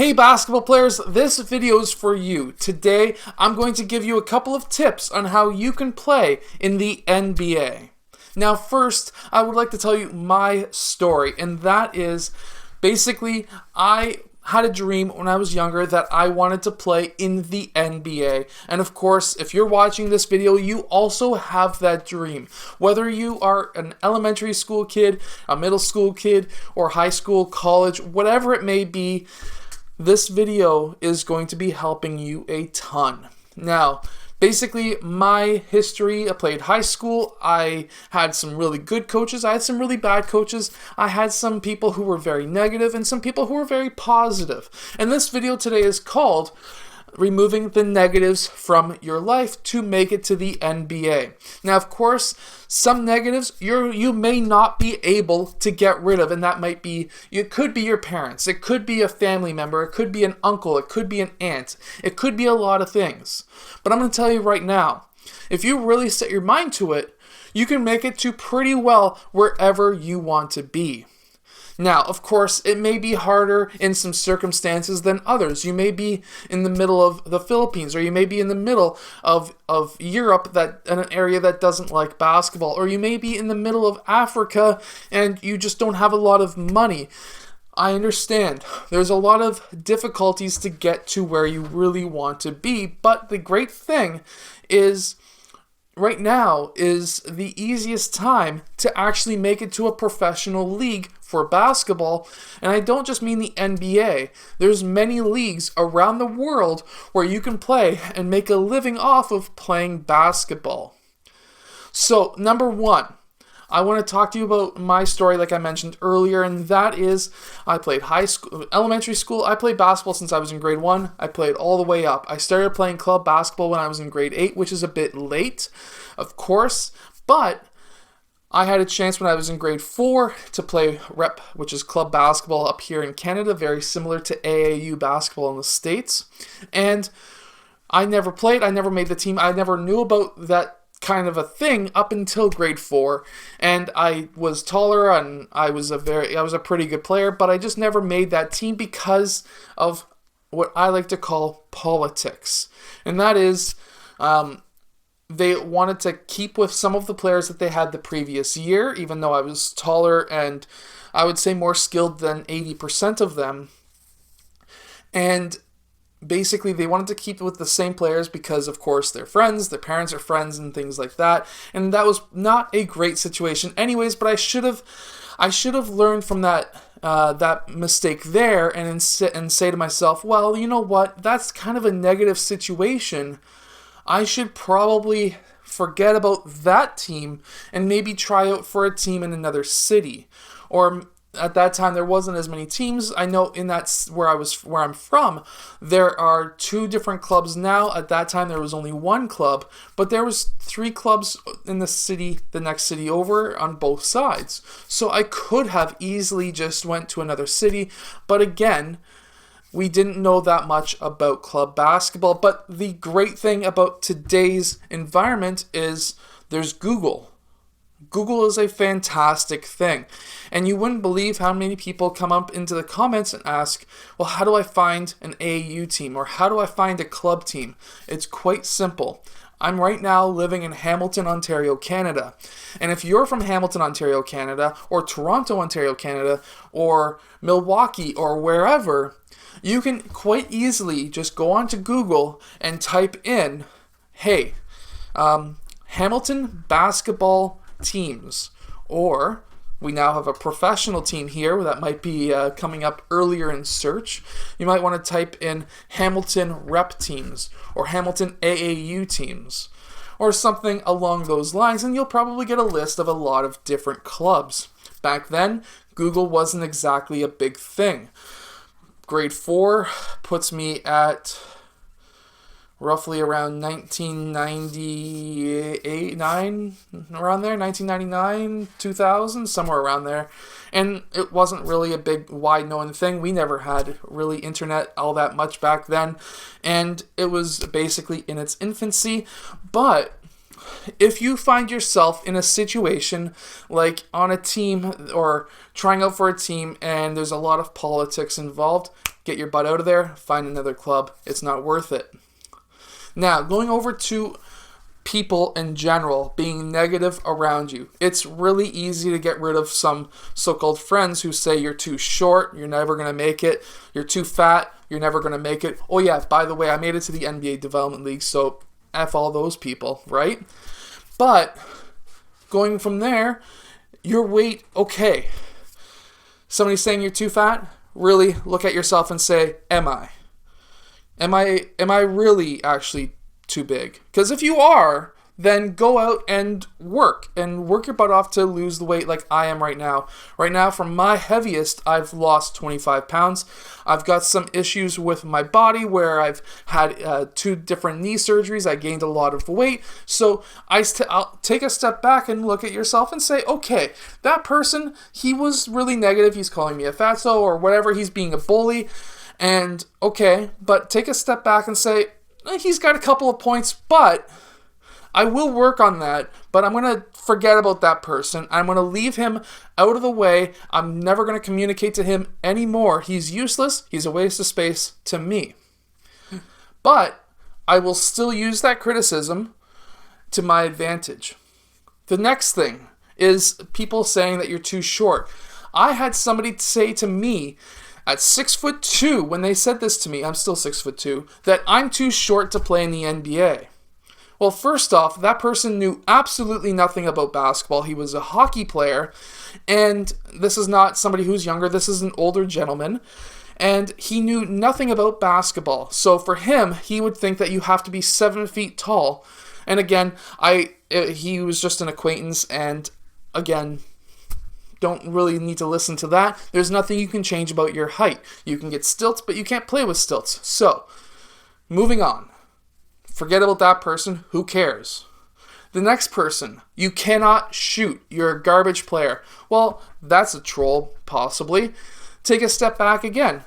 Hey basketball players, this video is for you. Today, I'm going to give you a couple of tips on how you can play in the NBA. Now first, I would like to tell you my story, and that is basically I had a dream when I was younger that I wanted to play in the NBA. And of course, if you're watching this video, you also have that dream. Whether you are an elementary school kid, a middle school kid, or high school, college, whatever it may be, this video is going to be helping you a ton. Now, basically, my history, I played high school. I had some really good coaches. I had some really bad coaches. I had some people who were very negative and some people who were very positive. And this video today is called Removing the Negatives from Your Life to Make It to the NBA. Now, of course, some negatives you may not be able to get rid of, and that might be, it could be your parents, it could be a family member, it could be an uncle, it could be an aunt, it could be a lot of things. But I'm going to tell you right now, if you really set your mind to it, you can make it to pretty well wherever you want to be. Now, of course, it may be harder in some circumstances than others. You may be in the middle of the Philippines, or you may be in the middle of Europe, in an area that doesn't like basketball, or you may be in the middle of Africa and you just don't have a lot of money. I understand. There's a lot of difficulties to get to where you really want to be, but the great thing is right now is the easiest time to actually make it to a professional league for basketball. And I don't just mean the NBA. There's many leagues around the world where you can play and make a living off of playing basketball. So, number one, I want to talk to you about my story like I mentioned earlier, and that is I played high school, elementary school. I played basketball since I was in grade 1. I played all the way up. I started playing club basketball when I was in grade 8, which is a bit late, of course, but I had a chance when I was in grade 4 to play rep, which is club basketball up here in Canada, very similar to AAU basketball in the States. And I never played, I never made the team, I never knew about that kind of a thing up until grade 4, and I was taller and I was a pretty good player, but I just never made that team because of what I like to call politics. And that is they wanted to keep with some of the players that they had the previous year, even though I was taller and I would say more skilled than 80% of them. And basically, they wanted to keep with the same players because, of course, they're friends, their parents are friends, and things like that. And that was not a great situation anyways, but I should have learned from that mistake there and say to myself, well, you know what, that's kind of a negative situation. I should probably forget about that team and maybe try out for a team in another city. Or at that time, there wasn't as many teams. I know in that where I'm from, there are 2 different clubs now. At that time, there was only 1 club, but there was 3 clubs in the city, the next city over, on both sides. So I could have easily just went to another city, but again, we didn't know that much about club basketball. But the great thing about today's environment is there's Google. Google is a fantastic thing. And you wouldn't believe how many people come up into the comments and ask, well, how do I find an AAU team? Or how do I find a club team? It's quite simple. I'm right now living in Hamilton, Ontario, Canada. And if you're from Hamilton, Ontario, Canada, or Toronto, Ontario, Canada, or Milwaukee, or wherever, you can quite easily just go onto Google and type in, hey, Hamilton basketball teams, or we now have a professional team here that might be coming up earlier in search. You might want to type in Hamilton rep teams or Hamilton AAU teams or something along those lines, and you'll probably get a list of a lot of different clubs. Back then, Google wasn't exactly a big thing. Grade 4 puts me at roughly around 1998, around there, 1999, 2000, somewhere around there. And it wasn't really a big, wide-known thing. We never had really internet all that much back then. And it was basically in its infancy. But if you find yourself in a situation like on a team or trying out for a team and there's a lot of politics involved, get your butt out of there, find another club. It's not worth it. Now, going over to people in general being negative around you. It's really easy to get rid of some so-called friends who say you're too short, you're never going to make it, you're too fat, you're never going to make it. Oh yeah, by the way, I made it to the NBA Development League, so F all those people, right? But going from there, your weight, okay. Somebody's saying you're too fat, really look at yourself and say, am I? Am I really actually too big? Because if you are, then go out and work your butt off to lose the weight like I am right now. Right now, from my heaviest, I've lost 25 pounds. I've got some issues with my body where I've had 2 different knee surgeries. I gained a lot of weight. So I'll take a step back and look at yourself and say, okay, that person, he was really negative. He's calling me a fatso or whatever. He's being a bully. And okay, but take a step back and say, he's got a couple of points, but I will work on that, but I'm going to forget about that person. I'm going to leave him out of the way. I'm never going to communicate to him anymore. He's useless. He's a waste of space to me. But I will still use that criticism to my advantage. The next thing is people saying that you're too short. I had somebody say to me at 6'2", when they said this to me, I'm still 6'2", that I'm too short to play in the NBA. Well, first off, that person knew absolutely nothing about basketball. He was a hockey player, and this is not somebody who's younger. This is an older gentleman, and he knew nothing about basketball. So for him, he would think that you have to be 7 feet tall. And again, he was just an acquaintance, and again, don't really need to listen to that. There's nothing you can change about your height. You can get stilts, but you can't play with stilts. So, moving on. Forget about that person. Who cares? The next person. You cannot shoot. You're a garbage player. Well, that's a troll, possibly. Take a step back again.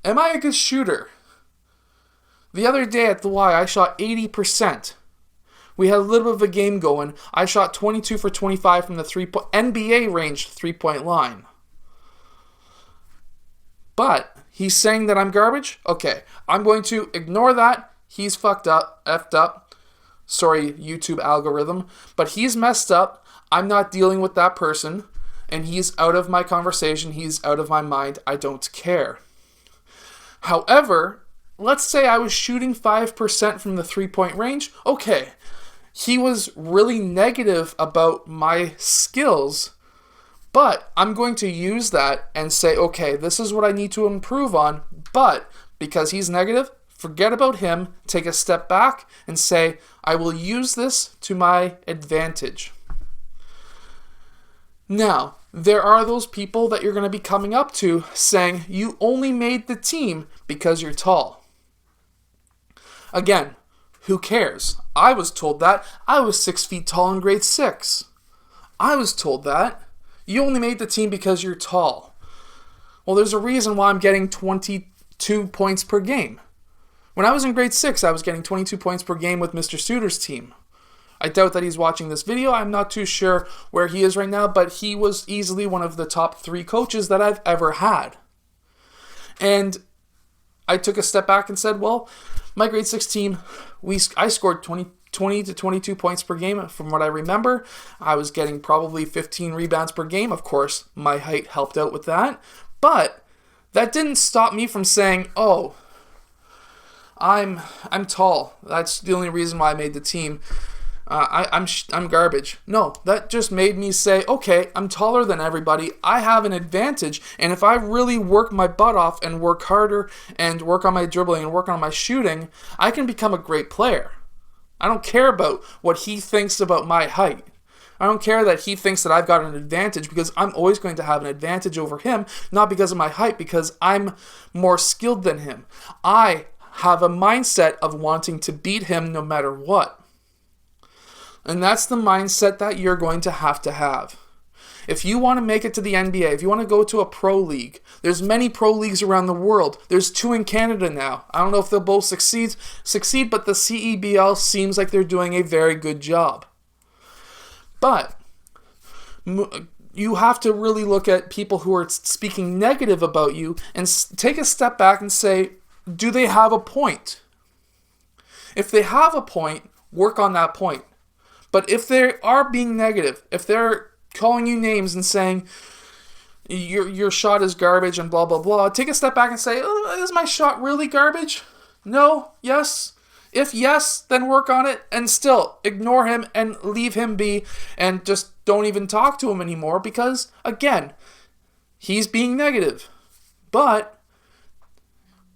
Am I a good shooter? The other day at the Y, I shot 80%. We had a little bit of a game going. I shot 22 for 25 from the NBA range 3-point line. But he's saying that I'm garbage? Okay, I'm going to ignore that. He's effed up. Sorry, YouTube algorithm. But he's messed up. I'm not dealing with that person. And he's out of my conversation. He's out of my mind. I don't care. However, let's say I was shooting 5% from the 3-point range. Okay. He was really negative about my skills, but I'm going to use that and say, okay, this is what I need to improve on, but because he's negative, forget about him, take a step back and say, I will use this to my advantage. Now, there are those people that you're going to be coming up to saying, you only made the team because you're tall. Again, who cares? I was told that. I was 6 feet tall in grade 6. I was told that. You only made the team because you're tall. Well, there's a reason why I'm getting 22 points per game. When I was in grade 6, I was getting 22 points per game with Mr. Suter's team. I doubt that he's watching this video. I'm not too sure where he is right now, but he was easily one of the top 3 coaches that I've ever had. And I took a step back and said, well, my grade 6 team, I scored 20 to 22 points per game from what I remember. I was getting probably 15 rebounds per game. Of course, my height helped out with that. But that didn't stop me from saying, oh, I'm tall. That's the only reason why I made the team. I'm garbage. No, that just made me say, okay, I'm taller than everybody. I have an advantage, and if I really work my butt off and work harder and work on my dribbling and work on my shooting, I can become a great player. I don't care about what he thinks about my height. I don't care that he thinks that I've got an advantage, because I'm always going to have an advantage over him, not because of my height, because I'm more skilled than him. I have a mindset of wanting to beat him no matter what. And that's the mindset that you're going to have. If you want to make it to the NBA, if you want to go to a pro league, there's many pro leagues around the world. There's 2 in Canada now. I don't know if they'll both succeed, but the CEBL seems like they're doing a very good job. But you have to really look at people who are speaking negative about you and take a step back and say, do they have a point? If they have a point, work on that point. But if they are being negative, if they're calling you names and saying your shot is garbage and blah, blah, blah, take a step back and say, oh, is my shot really garbage? No? Yes? If yes, then work on it, and still ignore him and leave him be and just don't even talk to him anymore because, again, he's being negative. But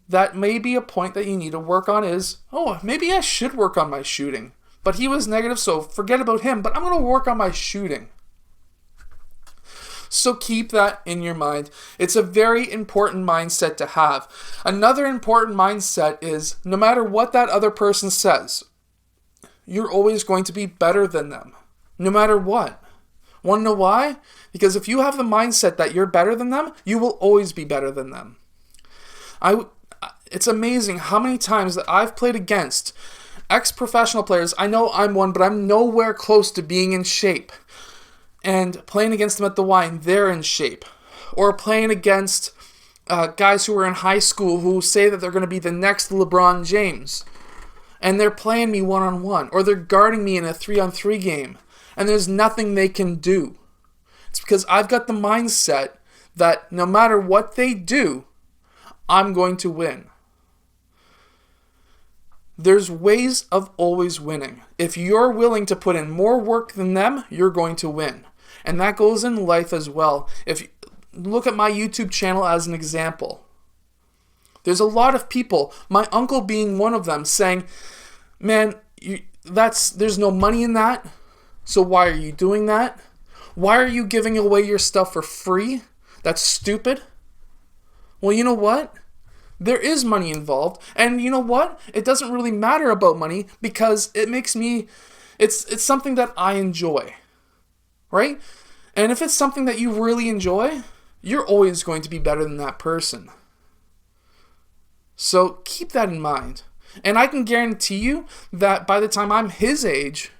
that may be a point that you need to work on is, oh, maybe I should work on my shooting. But he was negative, so forget about him, but I'm going to work on my shooting. So keep that in your mind. It's a very important mindset to have. Another important mindset is no matter what that other person says, you're always going to be better than them. No matter what. Want to know why? Because if you have the mindset that you're better than them, you will always be better than them. It's amazing how many times that I've played against ex-professional players. I know I'm one, but I'm nowhere close to being in shape. And playing against them at the Y, they're in shape. Or playing against guys who are in high school who say that they're going to be the next LeBron James. And they're playing me one-on-one. Or they're guarding me in a 3-on-3 game. And there's nothing they can do. It's because I've got the mindset that no matter what they do, I'm going to win. There's ways of always winning. If you're willing to put in more work than them, you're going to win. And that goes in life as well. If you look at my YouTube channel as an example, there's a lot of people, my uncle being one of them, saying, man, there's no money in that, so why are you doing that? Why are you giving away your stuff for free? That's stupid. Well, you know what? There is money involved, and you know what? It doesn't really matter about money because it makes me, it's something that I enjoy, right? And if it's something that you really enjoy, you're always going to be better than that person. So keep that in mind. And I can guarantee you that by the time I'm his age,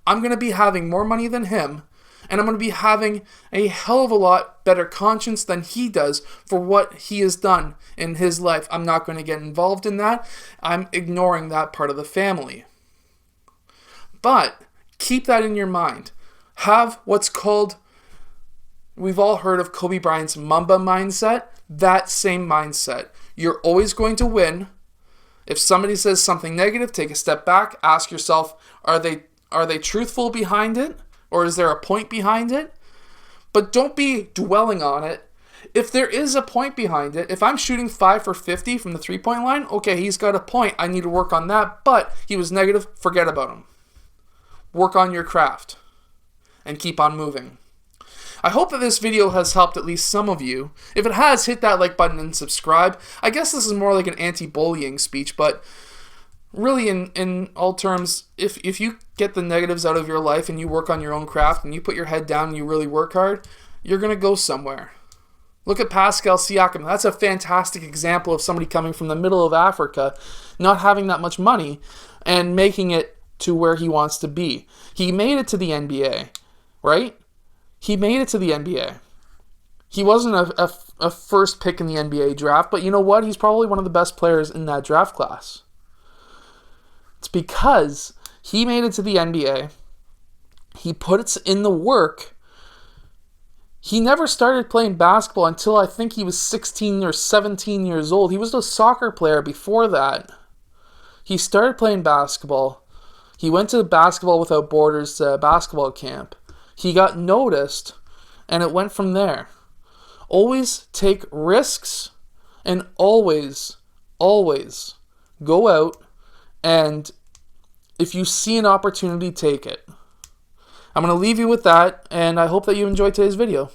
I'm going to be having more money than him, and I'm going to be having a hell of a lot better conscience than he does for what he has done in his life. I'm not going to get involved in that. I'm ignoring that part of the family. But keep that in your mind. Have what's called, we've all heard of Kobe Bryant's Mamba mindset. That same mindset. You're always going to win. If somebody says something negative, take a step back. Ask yourself, are they truthful behind it? Or is there a point behind it? But don't be dwelling on it. If there is a point behind it, if I'm shooting 5 for 50 from the 3-point line, okay, he's got a point. I need to work on that. But he was negative. Forget about him. Work on your craft. And keep on moving. I hope that this video has helped at least some of you. If it has, hit that like button and subscribe. I guess this is more like an anti-bullying speech, but really in all terms, if you get the negatives out of your life and you work on your own craft and you put your head down and you really work hard, you're going to go somewhere. Look at Pascal Siakam. That's a fantastic example of somebody coming from the middle of Africa, not having that much money, and making it to where he wants to be. He made it to the NBA, right? He made it to the NBA. He wasn't a first pick in the NBA draft, but you know what? He's probably one of the best players in that draft class. It's because he made it to the NBA. He put in the work. He never started playing basketball until I think he was 16 or 17 years old. He was a soccer player before that. He started playing basketball. He went to Basketball Without Borders basketball camp. He got noticed, and it went from there. Always take risks, and always go out, and if you see an opportunity, take it. I'm going to leave you with that, and I hope that you enjoyed today's video.